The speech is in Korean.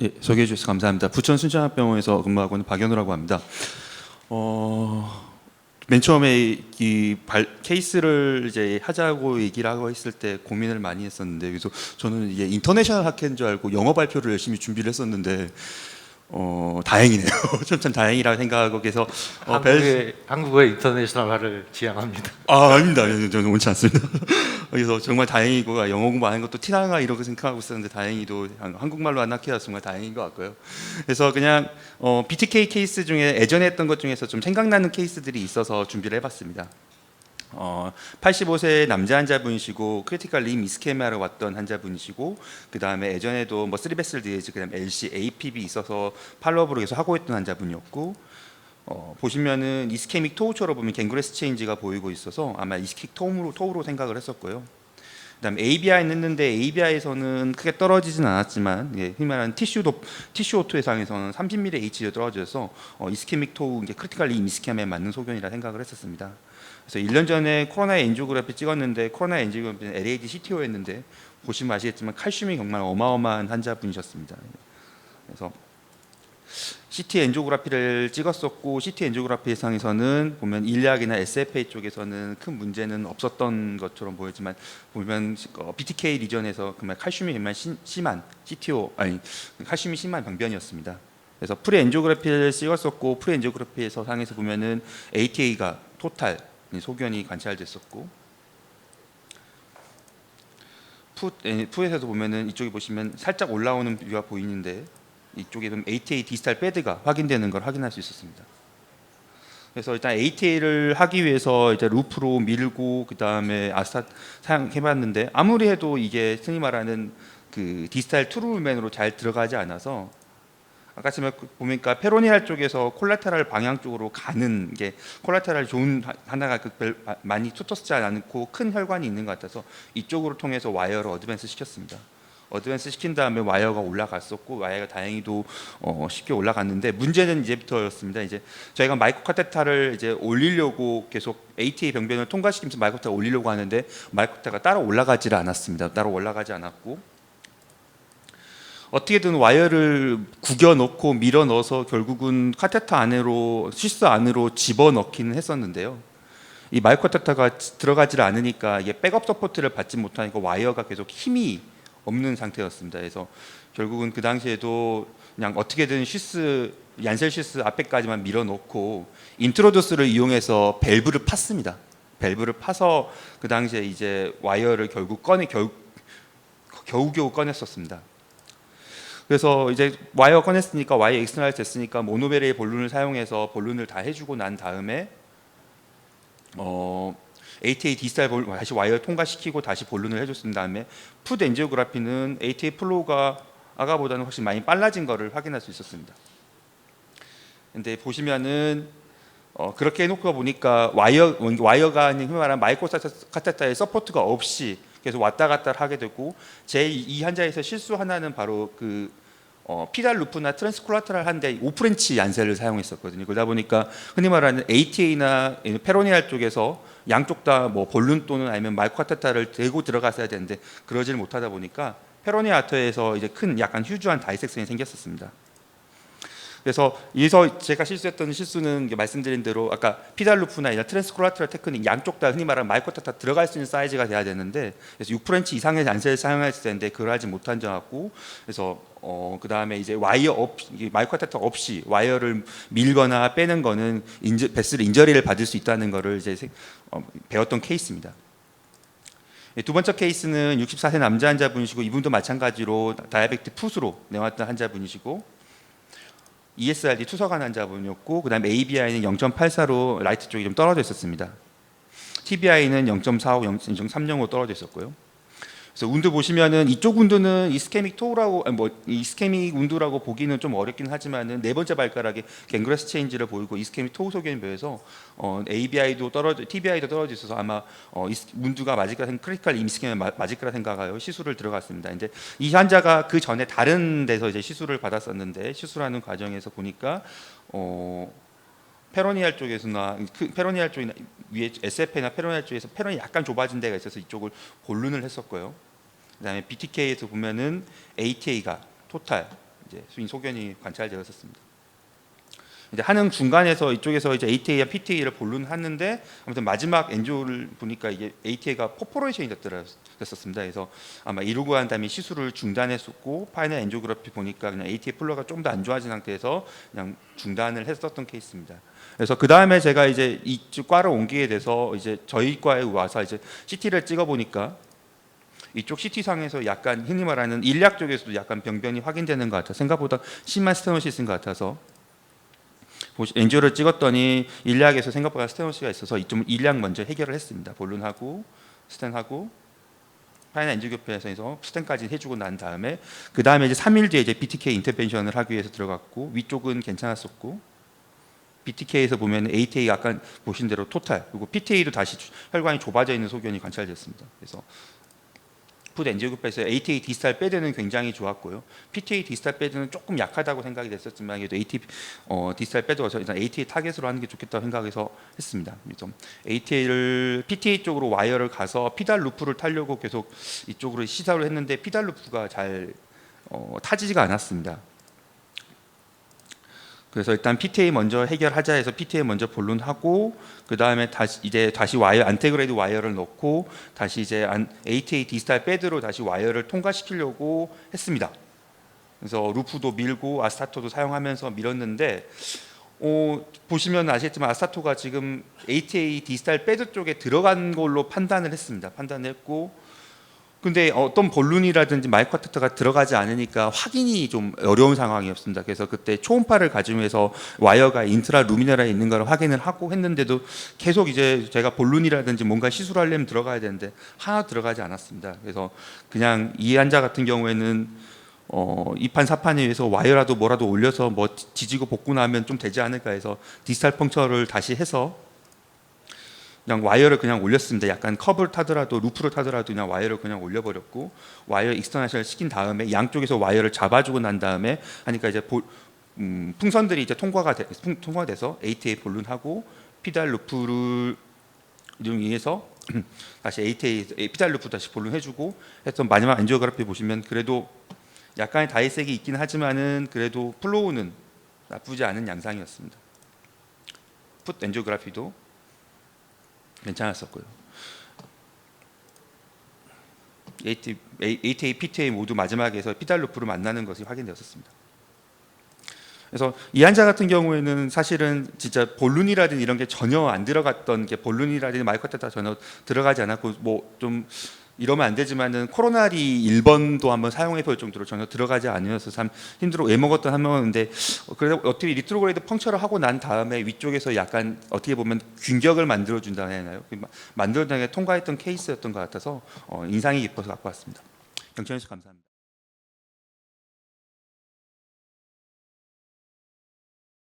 예, 소개해 주셔서 감사합니다. 부천 순천합병원에서 근무하고 있는 박연우라고 합니다. 맨 처음에 케이스를 이제 하자고 얘기를 하고 있을 때 고민을 많이 했었는데, 그래서 저는 이게 인터내셔널 학회인 줄 알고 영어 발표를 열심히 준비를 했었는데, 다행이네요. 참 다행이라고 생각하고, 그래서 한국의 인터내셔널화를 지향합니다. 아닙니다. 저는 원치 않습니다. 그래서 정말 다행이고, 영어 공부 안 한 것도 티나가 이렇게 생각하고 있었는데, 다행히도 한국말로 한 학회가 정말 다행인 것 같고요. 그래서 그냥 BTK 케이스 중에 예전에 했던 것 중에서 좀 생각나는 케이스들이 있어서 준비를 해봤습니다. 85세 남자 환자분이시고 크리티컬 림 이스케미아로 왔던 환자분이시고, 그 다음에 예전에도 뭐 쓰리베슬 디에즈, 그다음 LC, APB 있어서 팔로업으로 계속 하고 있던 환자분이었고, 보시면은 이스케믹 토우처럼 보면 갱그레스 체인지가 보이고 있어서 아마 이스케믹 토우로 생각을 했었고요. 그다음 ABI는 했는데 ABI에서는 크게 떨어지진 않았지만, 흔히 말하는 티슈 오토 해상에서는 30mm H로 떨어져서 이스케믹 토우, 이제 크리티컬 림 이스케미아에 맞는 소견이라 생각을 했었습니다. 그래서 1년 전에 코로나 엔지오그래피 찍었는데, 코로나 엔지오그래피는 LAD CTO였는데 보시면 아시겠지만 칼슘이 정말 어마어마한 환자분이셨습니다. 그래서 CT 엔지오그래피를 찍었었고, CT 엔지오그래피 상에서는 보면 일약이나 SFA 쪽에서는 큰 문제는 없었던 것처럼 보이지만, 보면 BTK 리전에서 정말 칼슘이 정말 심한 칼슘이 심한 병변이었습니다. 그래서 프리 엔지오그래피를 찍었었고, 프리 엔지오그래피에서 상에서 보면은 ATA가 토탈 소견이 관찰됐었고, 푸에서도 보면은 이쪽에 보시면 살짝 올라오는 뷰가 보이는데, 이쪽에 좀 ATA 디스탈 패드가 확인되는 걸 확인할 수 있었습니다. 그래서 일단 ATA를 하기 위해서 이제 루프로 밀고 그 다음에 아스타 사용해봤는데, 아무리 해도 이게 흔히 말하는 그 디스탈 트루맨으로 잘 들어가지 않아서, 아까 보니까 페로니알 쪽에서 콜라테랄 방향 쪽으로 가는 게 콜라테랄 좋은 하나가 많이 투터스지 않고 큰 혈관이 있는 것 같아서 이쪽으로 통해서 와이어를 어드밴스 시켰습니다. 어드밴스 시킨 다음에 와이어가 올라갔었고, 와이어가 다행히도 쉽게 올라갔는데, 문제는 이제부터였습니다. 이제 저희가 마이크로 카테타를 이제 올리려고 계속 ATA 병변을 통과시키면서 마이크로 카테타 올리려고 하는데, 마이크로 카테타가 따로 올라가지를 않았습니다. 따로 올라가지 않았고, 어떻게든 와이어를 구겨 넣고 밀어 넣어서 결국은 카테타 안으로, 시스 안으로 집어 넣기는 했었는데요. 이 마이크로 카테타가 들어가지를 않으니까 이게 백업 서포트를 받지 못하니까 와이어가 계속 힘이 없는 상태였습니다. 그래서 결국은 그 당시에도 그냥 어떻게든 얀셀 시스 앞에까지만 밀어 넣고 인트로더스를 이용해서 밸브를 팠습니다. 밸브를 파서 그 당시에 이제 와이어를 결국 겨우겨우 꺼냈었습니다. 그래서 이제 와이어 꺼냈으니까, 와이어 엑스터널 됐으니까 모노베레의 볼룬을 사용해서 볼룬을 다 해주고 난 다음에 ATA 디스탈 다시 와이어 통과시키고 다시 볼룬을 해줬은 다음에 풋 엔지오그래피는 ATA 플로우가 아까보다는 훨씬 많이 빨라진 것을 확인할 수 있었습니다. 근데 보시면은 그렇게 해놓고 보니까 와이어가 흔히 말하는 마이크로 카테타의 서포트가 없이 계속 왔다 갔다 하게 되고, 이 환자에서 실수 하나는 바로 그 피달 루프나 트랜스콜라테랄 한데 오프렌치 얀셀을 사용했었거든요. 그러다 보니까 흔히 말하는 ATA나 페로니알 쪽에서 양쪽 다 뭐 볼룬 또는 아니면 마이크로 카테타를 대고 들어갔어야 되는데 그러질 못하다 보니까 페로니아 아터에서 이제 큰 약간 휴주한 다이섹션이 생겼었습니다. 그래서 여기서 제가 실수했던 실수는 말씀드린 대로 아까 피달루프나 트랜스콜라테럴 테크닉 양쪽 다 흔히 말하는 마이크로타타 들어갈 수 있는 사이즈가 돼야 되는데, 그래서 6프렌치 이상의 얀셀을 사용했을 텐데 그걸 하지 못한 점 같고, 그래서 그 다음에 이제 마이크로타타 없이 와이어를 밀거나 빼는 거는 베슬 인저리를 받을 수 있다는 거를 이제 배웠던 케이스입니다. 두 번째 케이스는 64세 남자 환자분이시고, 이분도 마찬가지로 다이아베틱 풋으로 내왔던 환자분이시고, ESRD 투석한 환자분이었고, 그 다음에 ABI는 0.84로 라이트 쪽이 좀 떨어져 있었습니다. TBI는 0.45, 0.30으로 떨어져 있었고요. 그래서 운도 보시면은 이쪽 운도는 이스케믹 토우라고, 이스케믹 운도라고 보기는 좀 어렵긴 하지만은 네 번째 발가락에 갱그레스 체인지를 보이고 이스케믹 토우 소견이 보여서 ABI도 TBI도 떨어져 있어서 아마 운두가 맞을 거라 크리티컬 이스케미아 맞을 거라 생각하여 시술을 들어갔습니다. 이제 이 환자가 그 전에 다른 데서 이제 시술을 받았었는데, 시술하는 과정에서 보니까 페로니알 쪽에서나 페로니알 쪽이나 위에 SFA나 페로니알 쪽에서 페론이 약간 좁아진 데가 있어서 이쪽을 볼룬을 했었고요. 그다음에 BTK에서 보면은 ATA가 토탈 이제 스윙 소견이 관찰되었었습니다. 이제 하는 중간에서 이쪽에서 이제 ATA와 PTA를 본론했는데 아무튼 마지막 엔조를 보니까 이게 ATA가 포포레이션이 됐었습니다. 그래서 아마 이루고 한 다음에 시술을 중단했었고 파이널 엔조그래피 보니까 그냥 ATA 플로가 좀 더 안 좋아진 상태에서 그냥 중단을 했었던 케이스입니다. 그래서 그 다음에 제가 이제 이쪽 과를 옮기게 돼서 이제 저희 과에 와서 이제 CT를 찍어 보니까 이쪽 CT 상에서 약간 흔히 말하는 일약 쪽에서도 약간 병변이 확인되는 것 같아. 생각보다 심한 스테노시스인 것 같아서. 엔지오를 찍었더니 일약에서 생각보다 스테노시가 있어서 이쪽 일약 먼저 해결을 했습니다. 본론하고 스텐하고 파이널 엔지오그래피에서 스텐까지 해주고 난 다음에 그 다음에 이제 3일 뒤에 이제 BTK 인터벤션을 하기 위해서 들어갔고 위쪽은 괜찮았었고 BTK에서 보면 ATA 약간 보신 대로 토탈 그리고 PTA도 다시 혈관이 좁아져 있는 소견이 관찰됐습니다. 그래서 풋 엔지오그래피에서 ATA 디스탈 패드는 굉장히 좋았고요. PTA 디스탈 패드는 조금 약하다고 생각이 됐었지만 그래도 ATA 디스탈 패드가 일단 ATA 타겟으로 하는 게 좋겠다고 생각해서 했습니다. 그래서 ATA를 PTA 쪽으로 와이어를 가서 피달 루프를 타려고 계속 이쪽으로 시도를 했는데 피달 루프가 잘 타지지가 않았습니다. 그래서 일단 PTA 먼저 해결하자 해서 PTA 먼저 본론하고 그 다음에 다시 와이어 안테그레이드 와이어를 넣고 다시 이제 ATA 디스탈 패드로 다시 와이어를 통과시키려고 했습니다. 그래서 루프도 밀고 아스타토도 사용하면서 밀었는데 보시면 아시겠지만 아스타토가 지금 ATA 디스탈 패드 쪽에 들어간 걸로 판단을 했습니다. 판단했고 근데 어떤 볼룬이라든지 마이크로카테터가 들어가지 않으니까 확인이 좀 어려운 상황이었습니다. 그래서 그때 초음파를 가지면서 와이어가 인트라 루미너라에 있는 걸 확인을 하고 했는데도 계속 이제 제가 볼룬이라든지 뭔가 시술하려면 들어가야 되는데 하나 들어가지 않았습니다. 그래서 그냥 이 환자 같은 경우에는 2판 4판에 의해서 와이어라도 뭐라도 올려서 뭐 지지고 볶고 나면 좀 되지 않을까 해서 디스탈 펑처를 다시 해서 그냥 와이어를 그냥 올렸습니다. 약간 컵을 타더라도 루프를 타더라도 그냥 와이어를 그냥 올려버렸고 와이어 익스터네이션을 시킨 다음에 양쪽에서 와이어를 잡아주고 난 다음에 하니까 이제 풍선들이 이제 통과돼서 ATA 본론하고 피달 루프를 이용해서 다시 ATA 피달 루프 다시 본론해주고 해서 마지막 엔지오그래피 보시면 그래도 약간의 다이색이 있긴 하지만은 그래도 플로우는 나쁘지 않은 양상이었습니다. 풋 엔지오그래피도 괜찮았었고요. ATA, PTA 모두 마지막에서 피달 루프로 만나는 것이 확인되었습니다. 그래서 이 환자 같은 경우에는 사실은 진짜 볼룬이라든지 이런 게 전혀 안 들어갔던 게 볼룬이라든지 마이크로카테터 전혀 들어가지 않았고 뭐 좀 이러면 안 되지만은 코로나리 1번도 한번 사용해 볼 정도로 전혀 들어가지 않으면서 참 힘들어 애먹었던 한 명인데 그래도 어떻게 리트로그레이드 펑처를 하고 난 다음에 위쪽에서 약간 어떻게 보면 균격을 만들어 준다 해야 하나요? 만들어내게 통과했던 케이스였던 것 같아서 인상이 깊어서 갖고 왔습니다. 경청해 주셔서 감사합니다.